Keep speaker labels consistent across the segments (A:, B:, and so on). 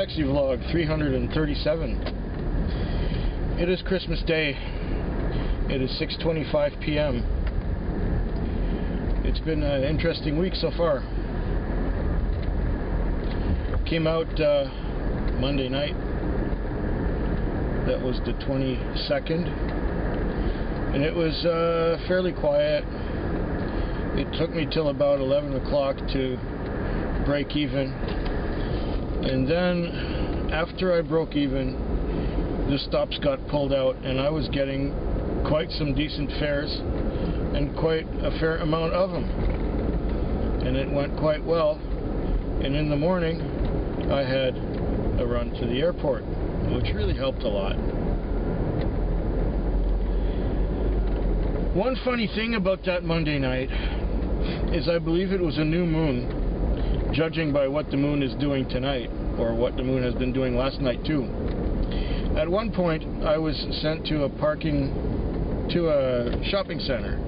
A: Taxi Vlog 337. It is Christmas Day. It is 6:25 p.m. It's been an interesting week so far. Came out Monday night. That was the 22nd. And it was fairly quiet. It took me till about 11 o'clock to break even. And then, after I broke even, the stops got pulled out, and I was getting quite some decent fares, and quite a fair amount of them. And it went quite well. And in the morning, I had a run to the airport, which really helped a lot. One funny thing about that Monday night is I believe it was a new moon, judging by what the moon is doing tonight, or what the moon has been doing last night too. At one point, I was sent to a shopping center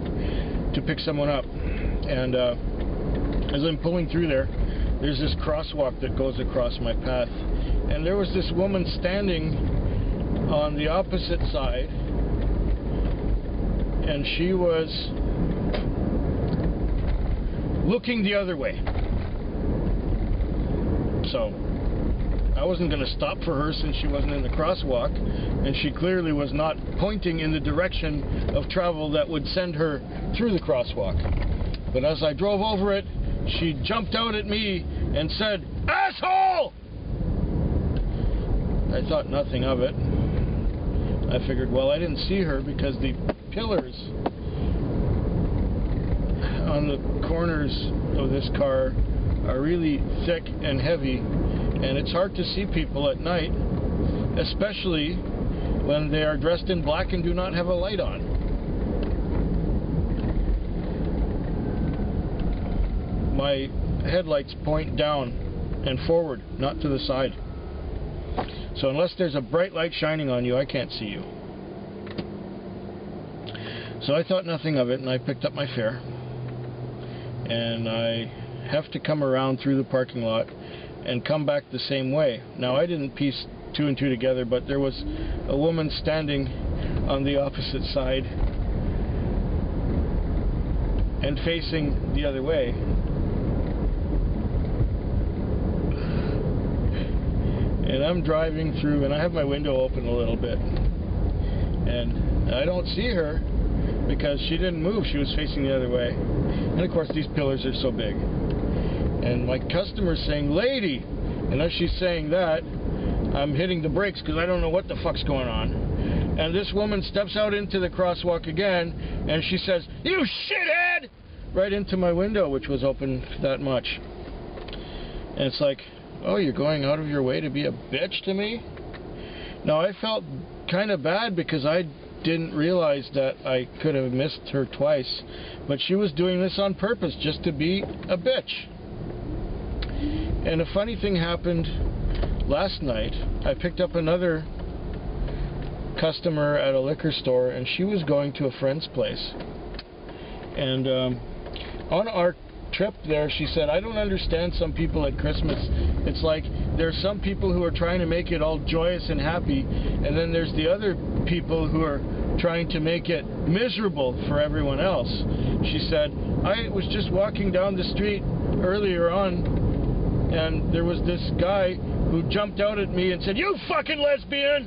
A: to pick someone up, and as I'm pulling through there's this crosswalk that goes across my path, and there was this woman standing on the opposite side, and she was looking the other way. So I wasn't going to stop for her since she wasn't in the crosswalk, and she clearly was not pointing in the direction of travel that would send her through the crosswalk. But as I drove over it, she jumped out at me and said, "Asshole!" I thought nothing of it. I figured, well, I didn't see her because the pillars on the corners of this car are really thick and heavy, and it's hard to see people at night, especially when they are dressed in black and do not have a light on. My headlights point down and forward, not to the side. So unless there's a bright light shining on you, I can't see you. So I thought nothing of it, and I picked up my fare. And I have to come around through the parking lot and come back the same way. Now, I didn't piece two and two together, but there was a woman standing on the opposite side and facing the other way. And I'm driving through, and I have my window open a little bit, and I don't see her because she didn't move. She was facing the other way. And of course, these pillars are so big. And my customer's saying, "Lady!" And as she's saying that, I'm hitting the brakes because I don't know what the fuck's going on. And this woman steps out into the crosswalk again, and she says, "You shithead!" right into my window, which was open that much. And it's like, oh, you're going out of your way to be a bitch to me? Now, I felt kind of bad because I didn't realize that I could have missed her twice, but she was doing this on purpose just to be a bitch. And a funny thing happened last night. I picked up another customer at a liquor store, and she was going to a friend's place. And on our trip there, she said, "I don't understand some people at Christmas. It's like there's some people who are trying to make it all joyous and happy, and then there's the other people who are trying to make it miserable for everyone else." She said, "I was just walking down the street earlier on, and there was this guy who jumped out at me and said, 'You fucking lesbian!'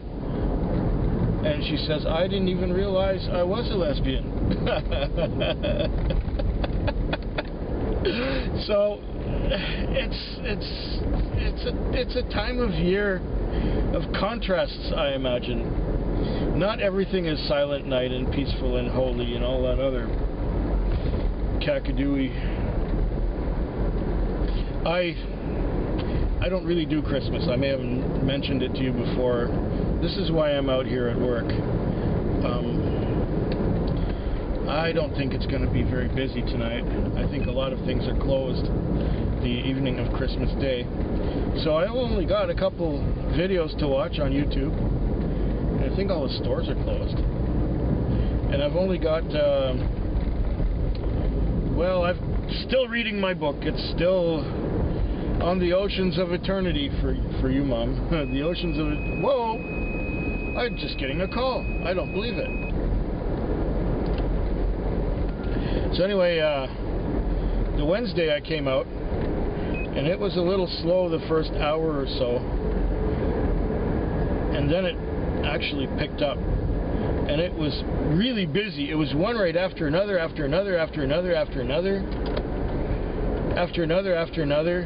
A: And she says, I didn't even realize I was a lesbian." So it's a time of year of contrasts, I imagine. Not everything is silent night and peaceful and holy and all that other kakadooey. I don't really do Christmas. I may have mentioned it to you before. This is why I'm out here at work. I don't think it's going to be very busy tonight. I think a lot of things are closed the evening of Christmas Day. So I only got a couple videos to watch on YouTube. And I think all the stores are closed. And I've only got, well, I'm still reading my book. It's still On the oceans of eternity for you, Mom. The oceans of it. Whoa! I'm just getting a call. I don't believe it. So anyway, the Wednesday I came out, and it was a little slow the first hour or so, and then it actually picked up, and it was really busy. It was one right after another, after another, after another, after another, after another, after another,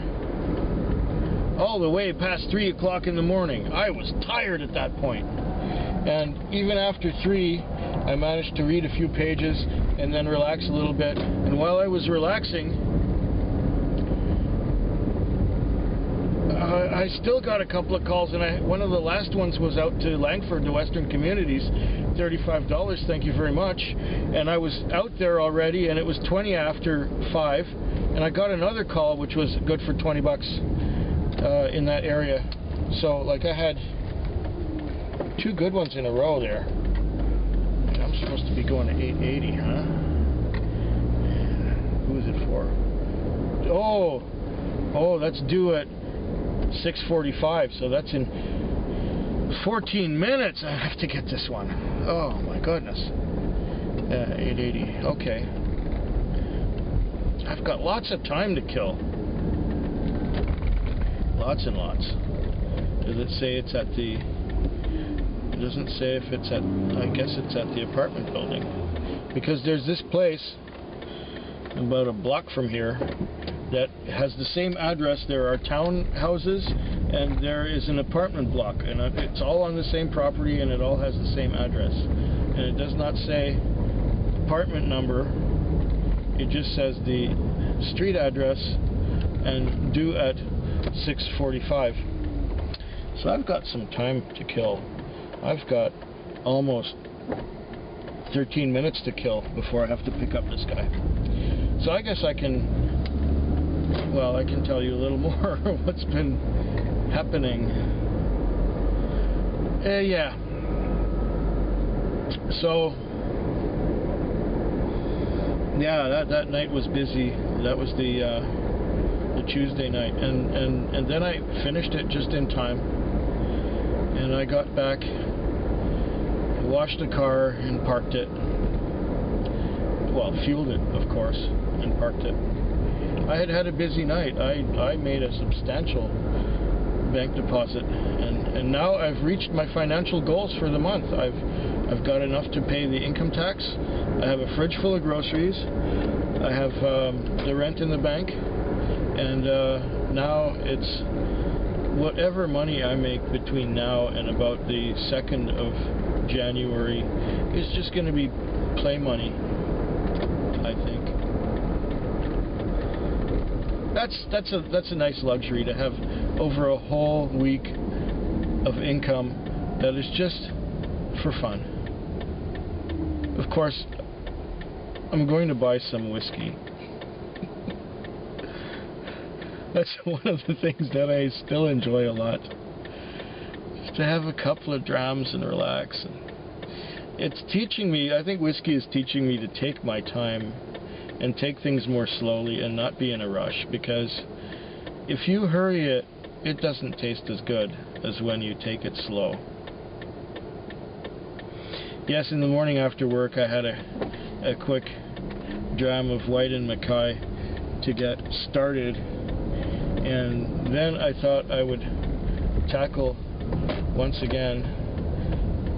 A: all the way past 3 o'clock in the morning. I was tired at that point, and even after 3, I managed to read a few pages and then relax a little bit. And while I was relaxing, I still got a couple of calls, and one of the last ones was out to Langford, the Western Communities, $35, thank you very much. And I was out there already, and it was 20 after 5, and I got another call which was good for $20 in that area. So like I had 2 good ones in a row there. I'm supposed to be going to 880, huh? Who is it for? Oh, that's due at 6:45, so that's in 14 minutes. I have to get this one. Oh my goodness. 880. Okay. I've got lots of time to kill. Lots and lots. Does it say it's at the... It doesn't say if it's at... I guess it's at the apartment building. Because there's this place about a block from here that has the same address. There are townhouses and there is an apartment block, and it's all on the same property, and it all has the same address, and it does not say apartment number. It just says the street address and due at 6:45. So I've got some time to kill. I've got almost 13 minutes to kill before I have to pick up this guy. So I guess I can tell you a little more of what's been happening. Yeah. So, yeah, that night was busy. That was the Tuesday night, and then I finished it just in time. And I got back, washed the car, and parked it. Well, fueled it, of course, and parked it. I had a busy night. I made a substantial bank deposit, and now I've reached my financial goals for the month. I've got enough to pay the income tax. I have a fridge full of groceries. I have the rent in the bank, and now it's whatever money I make between now and about the 2nd of January is just going to be play money, I think. That's a nice luxury to have over a whole week of income that is just for fun. Of course, I'm going to buy some whiskey. That's one of the things that I still enjoy a lot. Just to have a couple of drams and relax. And it's teaching me, I think whiskey is teaching me to take my time and take things more slowly and not be in a rush, because if you hurry it, it doesn't taste as good as when you take it slow. Yes, in the morning after work I had a quick dram of white and Mackay to get started, and then I thought I would tackle once again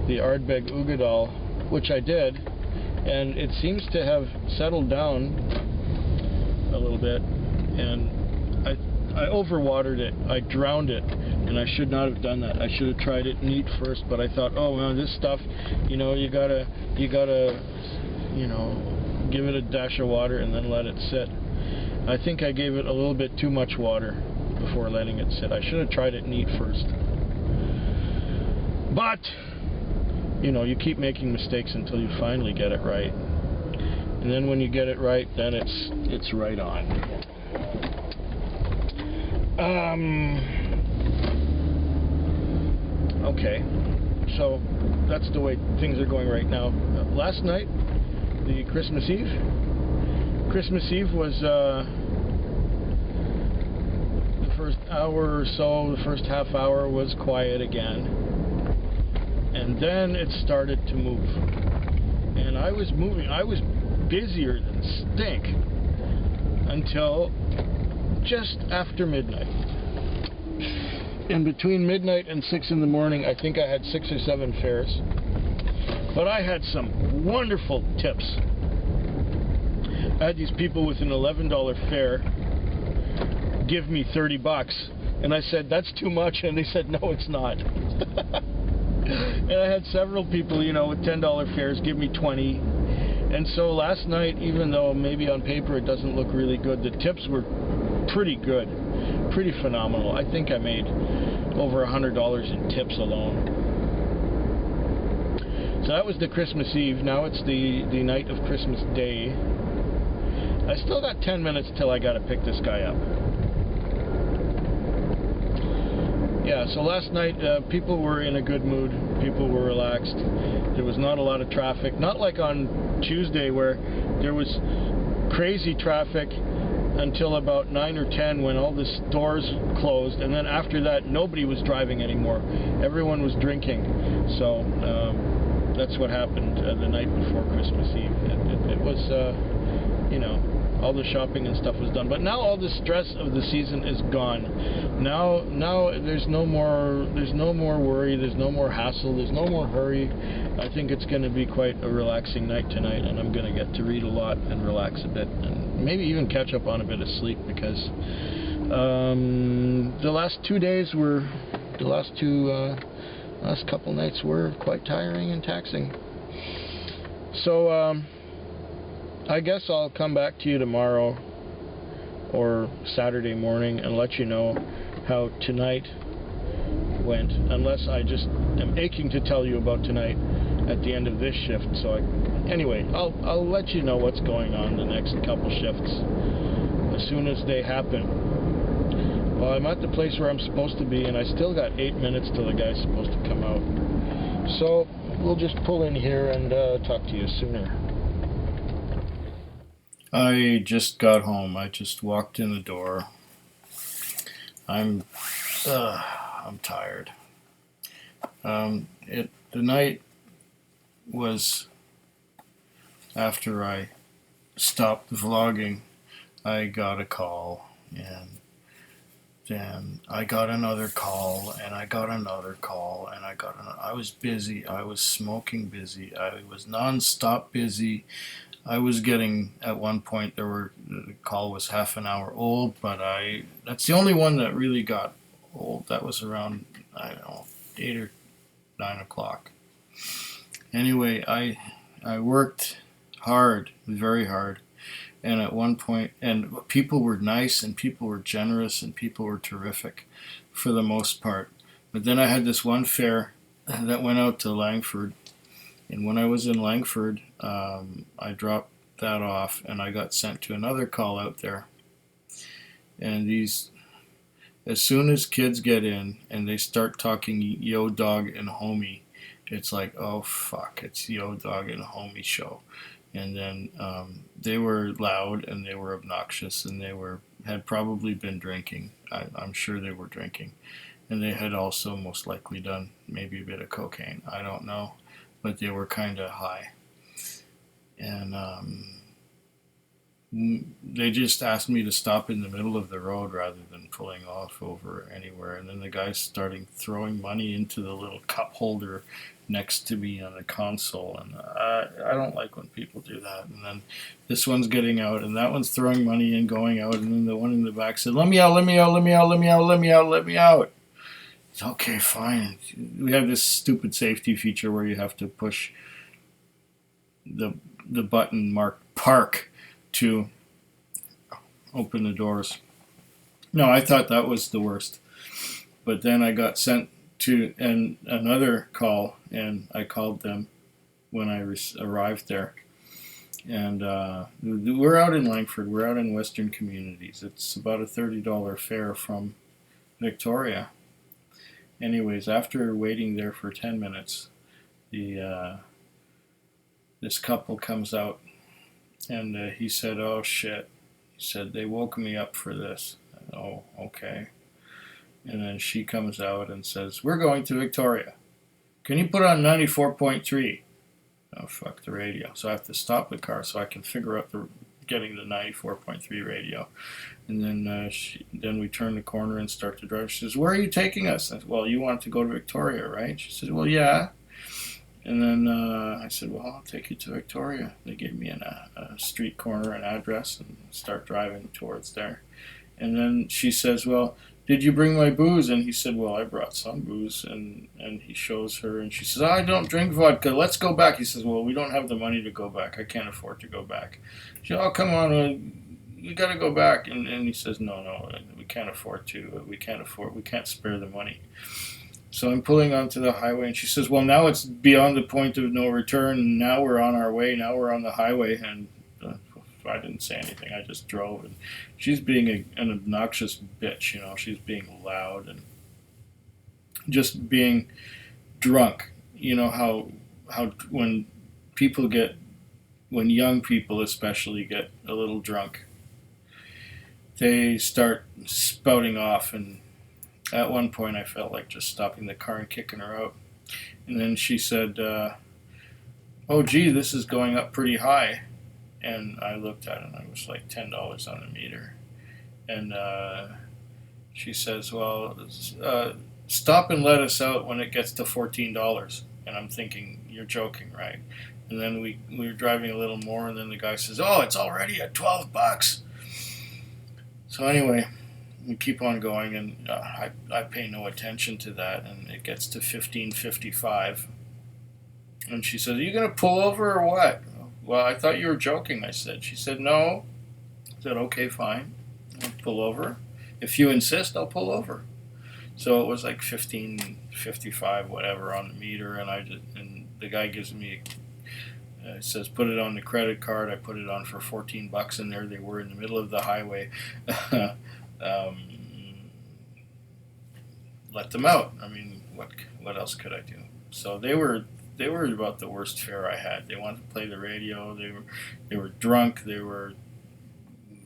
A: the Ardbeg Ugadal, which I did, and it seems to have settled down a little bit, and I overwatered it. I drowned it, and I should not have done that. I should have tried it neat first, but I thought, oh man, this stuff, you gotta give it a dash of water and then let it sit. I think I gave it a little bit too much water before letting it sit. I should have tried it neat first. But you keep making mistakes until you finally get it right. And then when you get it right, then it's right on. Okay, so that's the way things are going right now. Last night, the Christmas Eve was the hour or so, the first half hour was quiet again. And then it started to move. And I was moving. I was busier than stink until just after midnight. And between midnight and 6 in the morning, I think I had 6 or 7 fares. But I had some wonderful tips. I had these people with an $11 fare give me $30. And I said, that's too much. And they said, no, it's not. And I had several people, you know, with $10 fares give me 20. And so last night, even though maybe on paper it doesn't look really good, the tips were pretty good. Pretty phenomenal. I think I made over $100 in tips alone. So that was the Christmas Eve. Now it's the night of Christmas Day. I still got 10 minutes till I gotta pick this guy up. Yeah, so last night people were in a good mood. People were relaxed. There was not a lot of traffic. Not like on Tuesday where there was crazy traffic until about 9 or 10 when all the stores closed, and then after that nobody was driving anymore. Everyone was drinking. So that's what happened the night before Christmas Eve. It was, you know, all the shopping and stuff was done. But now all the stress of the season is gone. Now there's no more worry, there's no more hassle, there's no more hurry. I think it's going to be quite a relaxing night tonight, and I'm going to get to read a lot and relax a bit, and maybe even catch up on a bit of sleep, because the last 2 days were, last couple nights were quite tiring and taxing. So I guess I'll come back to you tomorrow or Saturday morning and let you know how tonight went, unless I just am aching to tell you about tonight at the end of this shift. So anyway, I'll let you know what's going on the next couple shifts as soon as they happen. Well, I'm at the place where I'm supposed to be, and I still got 8 minutes till the guy's supposed to come out. So we'll just pull in here and talk to you sooner. I just got home. I just walked in the door. I'm tired. The night was after I stopped vlogging. I got a call, and then I got another call, and I got another call, and I was busy. I was smoking busy. I was non-stop busy. I was getting, at one point, the call was half an hour old, but that's the only one that really got old. That was around, I don't know, 8 or 9 o'clock. Anyway, I worked hard, very hard, and at one point, and people were nice, and people were generous, and people were terrific for the most part. But then I had this one fare that went out to Langford. And when I was in Langford, I dropped that off, and I got sent to another call out there. And as soon as kids get in and they start talking yo dog and homie, it's like, oh fuck, it's yo dog and homie show. And then they were loud, and they were obnoxious, and they had probably been drinking. I'm sure they were drinking. And they had also most likely done maybe a bit of cocaine. I don't know. But they were kind of high. And they just asked me to stop in the middle of the road rather than pulling off over anywhere. And then the guy started throwing money into the little cup holder next to me on the console. And I don't like when people do that. And then this one's getting out, and that one's throwing money in, going out. And then the one in the back said, let me out, let me out, let me out, let me out, let me out, let me out. It's okay, fine. We have this stupid safety feature where you have to push the button marked park to open the doors. No, I thought that was the worst. But then I got sent to another call, and I called them when I arrived there. And we're out in Langford. We're out in Western Communities. It's about a $30 fare from Victoria. Anyways, after waiting there for 10 minutes, this couple comes out, and he said, oh shit. He said, they woke me up for this. Oh, okay. And then she comes out and says, "We're going to Victoria. Can you put on 94.3?" Oh, fuck the radio. So I have to stop the car so I can figure out getting the 94.3 radio. And then we turn the corner and start to drive. She says, "Where are you taking us?" I said, "Well, you want to go to Victoria, right?" She said, "Well, yeah." And then I said, "Well, I'll take you to Victoria." They gave me a street corner, an address, and start driving towards there. And then she says, "Well, did you bring my booze?" And he said, "Well, I brought some booze." And he shows her, and she says, "I don't drink vodka. Let's go back." He says, "Well, we don't have the money to go back. I can't afford to go back." She said, "Oh, come on, you got to go back." And he says, "No, we can't afford to. We can't spare the money." So I'm pulling onto the highway, and she says, "Well, now it's beyond the point of no return. Now we're on our way. Now we're on the highway." And I didn't say anything. I just drove, and she's being an obnoxious bitch. She's being loud and just being drunk. You know how when young people especially get a little drunk, they start spouting off. And at one point, I felt like just stopping the car and kicking her out. And then she said, "Oh, gee, this is going up pretty high." And I looked at it, and it was like $10 on the meter. And she says, "Well, stop and let us out when it gets to $14. And I'm thinking, you're joking, right? And then we were driving a little more, and then the guy says, "Oh, it's already at $12. So anyway, we keep on going, and I pay no attention to that, and it gets to 15.55. And she says, "Are you going to pull over or what?" "Well, I thought you were joking," I said. She said, "No." I said, "Okay, fine. I'll pull over. If you insist, I'll pull over." So it was like 15.55, whatever, on the meter, and the guy gives me, says, "Put it on the credit card." I put it on for $14, and there they were in the middle of the highway. Let them out. I mean, what else could I do? So they were about the worst fare I had. They wanted to play the radio. They were drunk. They were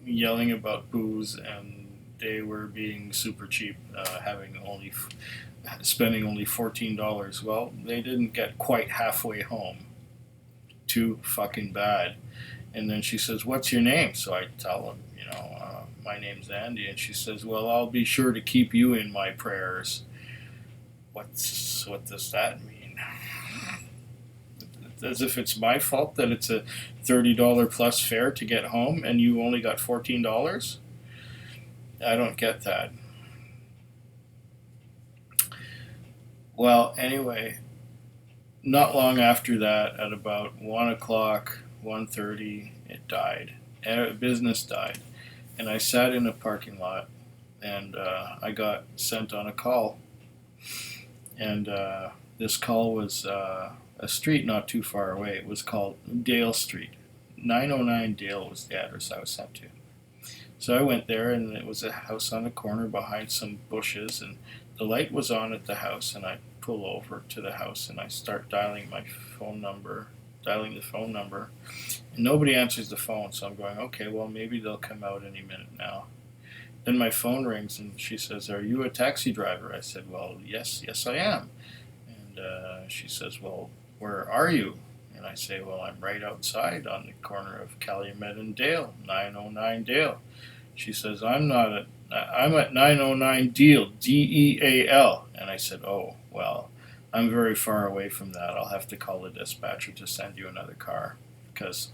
A: yelling about booze, and they were being super cheap, spending only $14. Well, they didn't get quite halfway home. Too fucking bad. And then she says, "What's your name?" So I tell them, "My name's Andy." And she says, "Well, I'll be sure to keep you in my prayers." What does that mean? As if it's my fault that it's a $30 plus fare to get home and you only got $14? I don't get that. Well, anyway, not long after that, at about 1 o'clock, 1:30, it died. Business died. And I sat in a parking lot, and I got sent on a call. And this call was a street not too far away. It was called Dale Street. 909 Dale was the address I was sent to. So I went there, and it was a house on a corner behind some bushes, and the light was on at the house, and I pull over to the house, and I start dialing the phone number, and nobody answers the phone, so I'm going, okay, well, maybe they'll come out any minute now. Then my phone rings, and she says, "Are you a taxi driver?" I said, "Well, yes, I am." And she says, "Well, where are you?" And I say, "Well, I'm right outside on the corner of Calumet and Dale, 909 Dale." She says, I'm at 909 Deal, Deal. And I said, "Oh, well, I'm very far away from that. I'll have to call the dispatcher to send you another car." Because,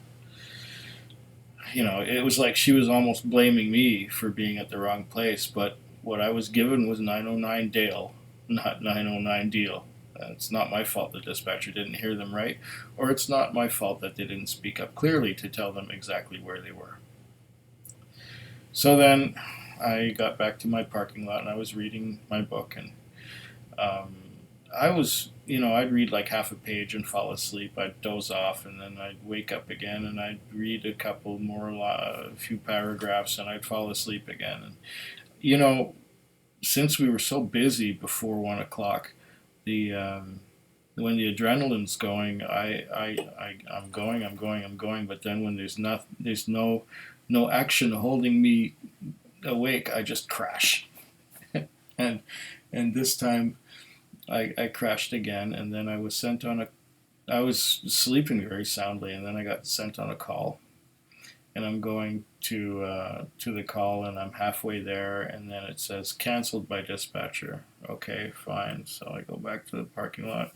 A: it was like she was almost blaming me for being at the wrong place. But what I was given was 909 Dale, not 909 Deal. It's not my fault the dispatcher didn't hear them right, or it's not my fault that they didn't speak up clearly to tell them exactly where they were. So then I got back to my parking lot, and I was reading my book, and I'd read like half a page and fall asleep. I'd doze off, and then I'd wake up again, and I'd read a few paragraphs, and I'd fall asleep again. And, since we were so busy before 1 o'clock, when the adrenaline's going, I'm going, but then when there's no action holding me awake, I just crash. and this time I crashed again, and then I was sent on a. I was sleeping very soundly, and then I got sent on a call, and I'm going to the call, and I'm halfway there, and then it says canceled by dispatcher. Okay, fine. So I go back to the parking lot.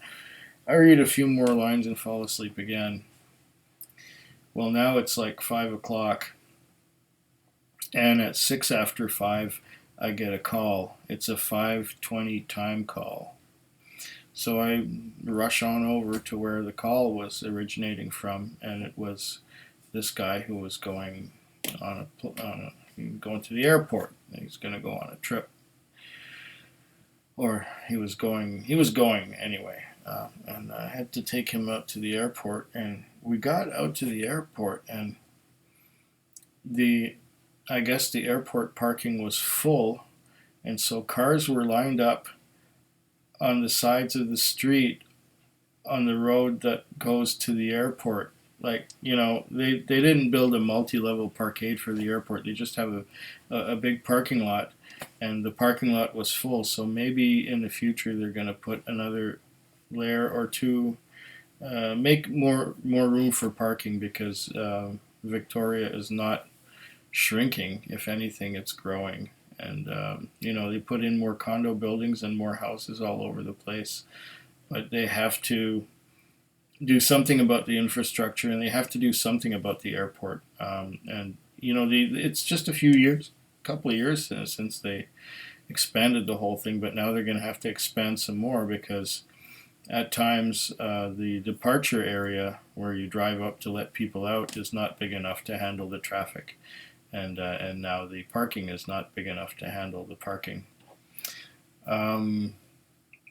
A: I read a few more lines and fall asleep again. Well, now it's like 5 o'clock, and at 6 after 5, I get a call. It's a 5:20 time call. So I rush on over to where the call was originating from, and it was this guy who was going going to the airport. He's going to go on a trip, or he was going anyway. And I had to take him out to the airport, and we got out to the airport, and I guess the airport parking was full, and so cars were lined up on the sides of the street on the road that goes to the airport. Like, they didn't build a multi-level parkade for the airport. They just have a big parking lot, and the parking lot was full. So maybe in the future they're going to put another layer or two, make more room for parking, because Victoria is not shrinking. If anything, it's growing. And they put in more condo buildings and more houses all over the place, but they have to do something about the infrastructure, and they have to do something about the airport. It's just a couple of years since they expanded the whole thing, but now they're going to have to expand some more, because at times the departure area where you drive up to let people out is not big enough to handle the traffic, and now the parking is not big enough to handle the parking.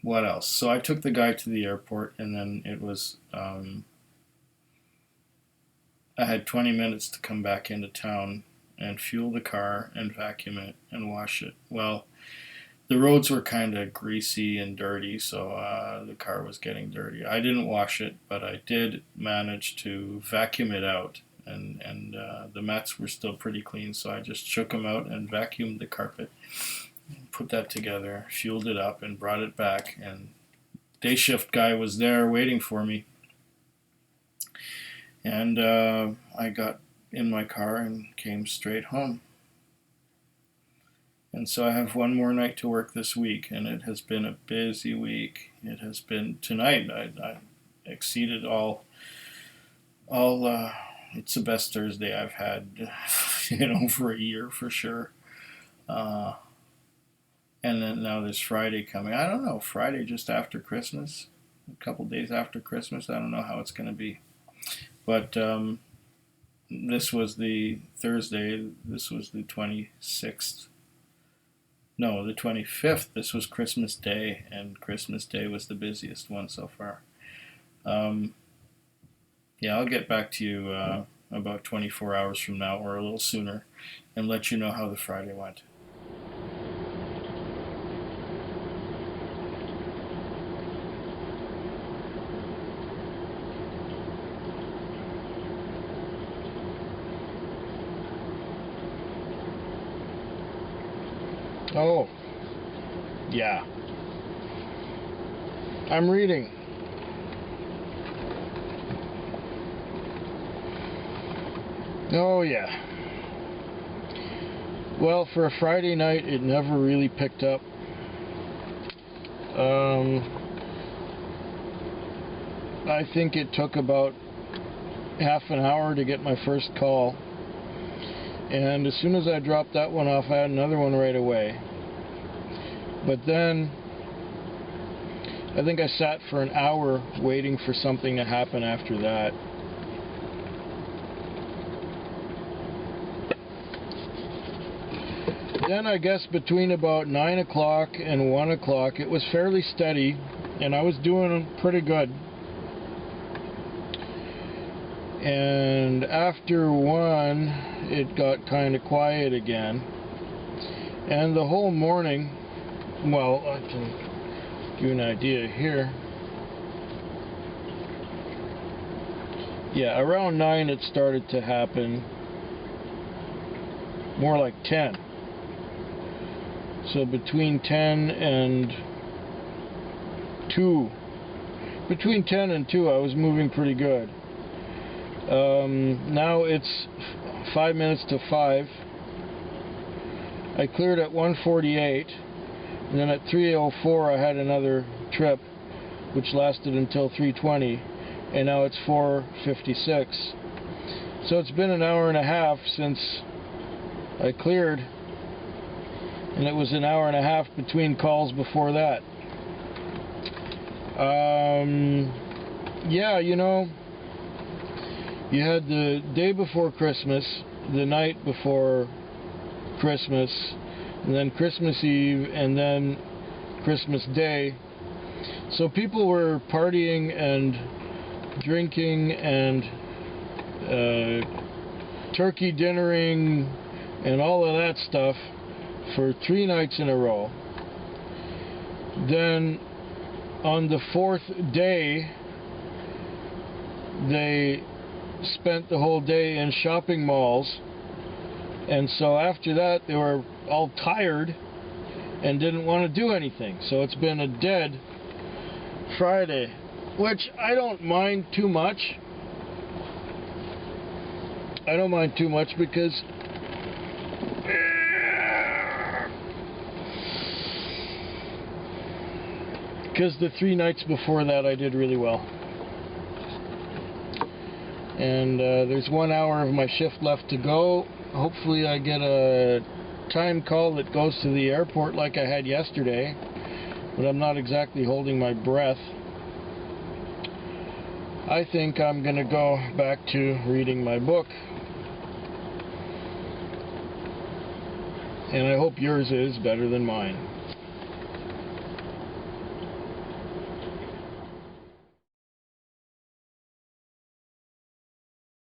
A: What else? So I took the guy to the airport, and then it was I had 20 minutes to come back into town and fuel the car and vacuum it and wash it. Well, the roads were kind of greasy and dirty, so the car was getting dirty. I didn't wash it, but I did manage to vacuum it out, and the mats were still pretty clean, so I just shook them out and vacuumed the carpet, put that together, fueled it up, and brought it back, and day shift guy was there waiting for me, and I got in my car and came straight home. And so I have one more night to work this week, and it has been a busy week. It has been tonight. I exceeded all. It's the best Thursday I've had, for a year for sure. And then now there's Friday coming. I don't know, Friday just after Christmas, a couple days after Christmas. I don't know how it's going to be. But this was the Thursday. This was the 26th. No, the 25th. This was Christmas Day, and Christmas Day was the busiest one so far. I'll get back to you about 24 hours from now, or a little sooner, and let you know how the Friday went. Oh, yeah. I'm reading. Oh, yeah. Well, for a Friday night, it never really picked up. I think it took about half an hour to get my first call. And as soon as I dropped that one off, I had another one right away. But then, I think I sat for an hour waiting for something to happen after that. Then I guess between about 9 o'clock and 1 o'clock, it was fairly steady, and I was doing pretty good. And after 1, it got kind of quiet again. And the whole morning, well, I can give you an idea here. Yeah, around 9 it started to happen. More like 10. So between 10 and 2. Between 10 and 2 I was moving pretty good. Now it's 5 minutes to 5. I cleared at 1:48, and then at 3:04 I had another trip which lasted until 3:20, and now it's 4:56. So it's been an hour and a half since I cleared, and it was an hour and a half between calls before that. Yeah, you know, you had the day before Christmas, the night before Christmas, and then Christmas Eve, and then Christmas Day. So people were partying and drinking and turkey dinnering and all of that stuff for 3 nights in a row. Then on the 4th day, they spent the whole day in shopping malls, and so after that they were all tired and didn't want to do anything. So it's been a dead Friday, which I don't mind too much. I don't mind too much because the 3 nights before that I did really well. And there's 1 hour of my shift left to go. Hopefully I get a time call that goes to the airport like I had yesterday, but I'm not exactly holding my breath. I think I'm going to go back to reading my book. And I hope yours is better than mine.